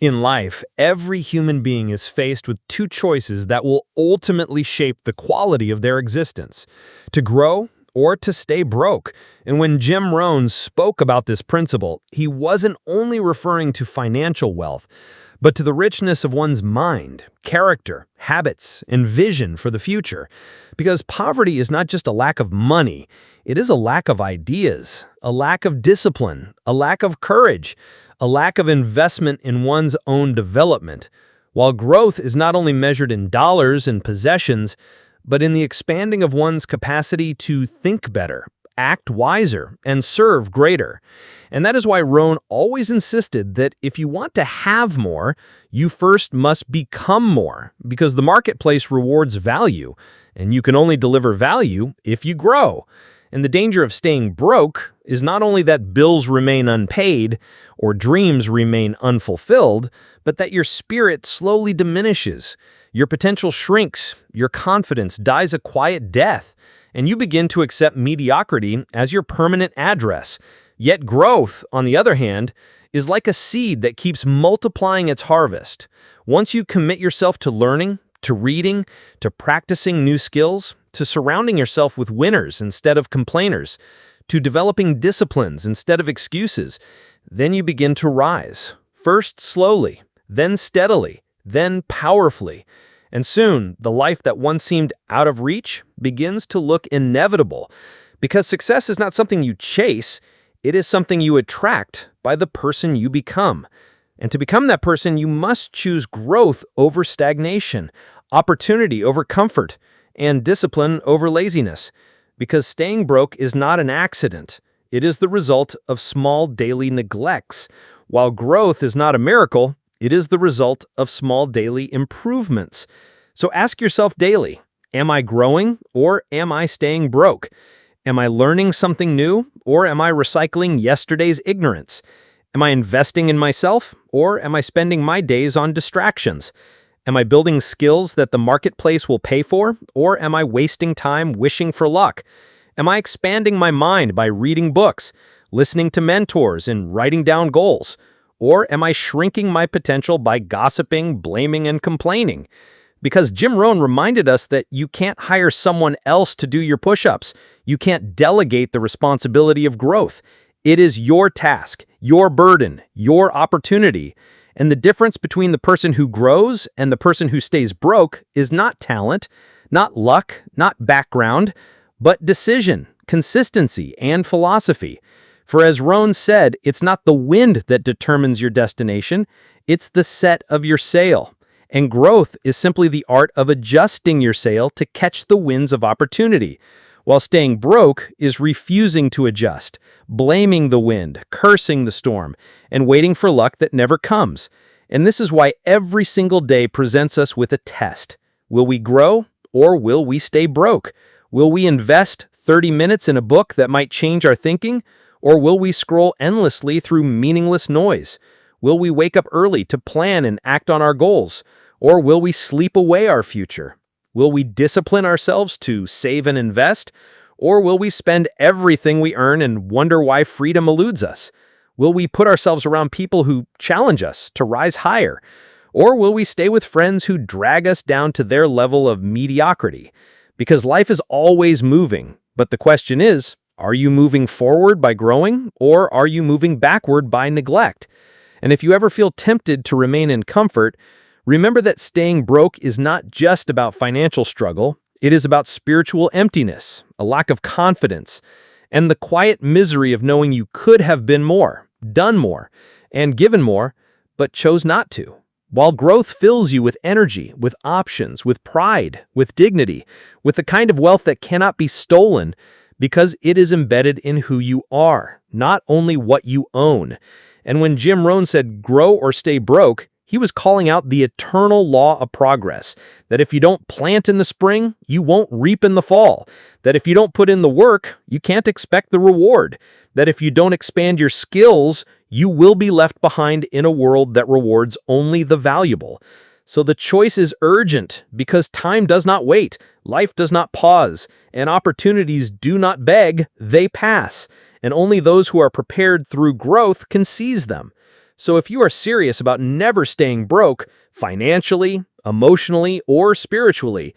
In life, every human being is faced with two choices that will ultimately shape the quality of their existence: to grow or to stay broke. And when Jim Rohn spoke about this principle, he wasn't only referring to financial wealth, but to the richness of one's mind, character, habits, and vision for the future. Because poverty is not just a lack of money, it is a lack of ideas, a lack of discipline, a lack of courage, a lack of investment in one's own development. While growth is not only measured in dollars and possessions, but in the expanding of one's capacity to think better, act wiser, and serve greater. And that is why Rohn always insisted that if you want to have more, you first must become more, because the marketplace rewards value, and you can only deliver value if you grow. And the danger of staying broke is not only that bills remain unpaid or dreams remain unfulfilled, but that your spirit slowly diminishes, your potential shrinks, your confidence dies a quiet death, and you begin to accept mediocrity as your permanent address. Yet growth, on the other hand, is like a seed that keeps multiplying its harvest. Once you commit yourself to learning, to reading, to practicing new skills, to surrounding yourself with winners instead of complainers, to developing disciplines instead of excuses, then you begin to rise. First slowly, then steadily, then powerfully. And soon, the life that once seemed out of reach begins to look inevitable. Because success is not something you chase, it is something you attract by the person you become. And to become that person, you must choose growth over stagnation, opportunity over comfort, and discipline over laziness. Because staying broke is not an accident. It is the result of small daily neglects. While growth is not a miracle, it is the result of small daily improvements. So ask yourself daily, am I growing or am I staying broke? Am I learning something new or am I recycling yesterday's ignorance? Am I investing in myself or am I spending my days on distractions? Am I building skills that the marketplace will pay for, or am I wasting time wishing for luck? Am I expanding my mind by reading books, listening to mentors, and writing down goals? Or am I shrinking my potential by gossiping, blaming, and complaining? Because Jim Rohn reminded us that you can't hire someone else to do your push-ups. You can't delegate the responsibility of growth. It is your task, your burden, your opportunity. And the difference between the person who grows and the person who stays broke is not talent, not luck, not background, but decision, consistency, and philosophy. For as Rohn said, it's not the wind that determines your destination, it's the set of your sail. And growth is simply the art of adjusting your sail to catch the winds of opportunity, while staying broke is refusing to adjust, blaming the wind, cursing the storm, and waiting for luck that never comes. And this is why every single day presents us with a test. Will we grow or will we stay broke? Will we invest 30 minutes in a book that might change our thinking, or will we scroll endlessly through meaningless noise? Will we wake up early to plan and act on our goals, or will we sleep away our future? Will we discipline ourselves to save and invest, or will we spend everything we earn and wonder why freedom eludes us? Will we put ourselves around people who challenge us to rise higher, or will we stay with friends who drag us down to their level of mediocrity? Because life is always moving, but the question is, are you moving forward by growing, or are you moving backward by neglect? And if you ever feel tempted to remain in comfort, remember that staying broke is not just about financial struggle. It is about spiritual emptiness, a lack of confidence, and the quiet misery of knowing you could have been more, done more, and given more, but chose not to. While growth fills you with energy, with options, with pride, with dignity, with the kind of wealth that cannot be stolen because it is embedded in who you are, not only what you own. And when Jim Rohn said, grow or stay broke, he was calling out the eternal law of progress, that if you don't plant in the spring, you won't reap in the fall, that if you don't put in the work, you can't expect the reward, that if you don't expand your skills, you will be left behind in a world that rewards only the valuable. So the choice is urgent because time does not wait, life does not pause, and opportunities do not beg, they pass. And only those who are prepared through growth can seize them. So if you are serious about never staying broke, financially, emotionally, or spiritually,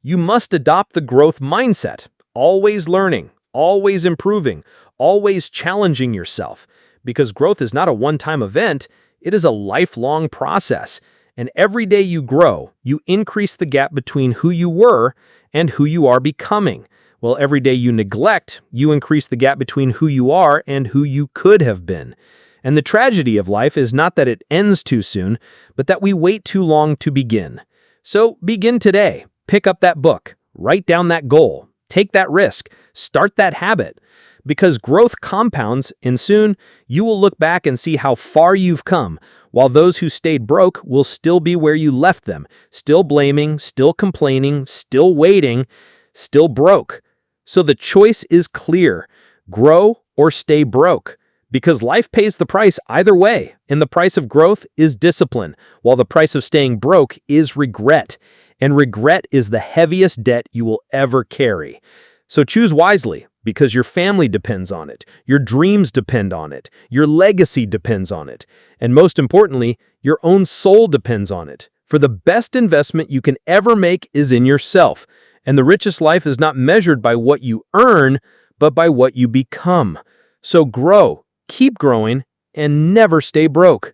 you must adopt the growth mindset, always learning, always improving, always challenging yourself. Because growth is not a one-time event, it is a lifelong process. And every day you grow, you increase the gap between who you were and who you are becoming. While every day you neglect, you increase the gap between who you are and who you could have been. And the tragedy of life is not that it ends too soon, but that we wait too long to begin. So begin today. Pick up that book, write down that goal, take that risk, start that habit. Because growth compounds, and soon you will look back and see how far you've come, while those who stayed broke will still be where you left them, still blaming, still complaining, still waiting, still broke. So the choice is clear: grow or stay broke. Because life pays the price either way, and the price of growth is discipline, while the price of staying broke is regret. And regret is the heaviest debt you will ever carry. So choose wisely, because your family depends on it, your dreams depend on it, your legacy depends on it, and most importantly, your own soul depends on it. For the best investment you can ever make is in yourself, and the richest life is not measured by what you earn, but by what you become. So grow, keep growing, and never stay broke.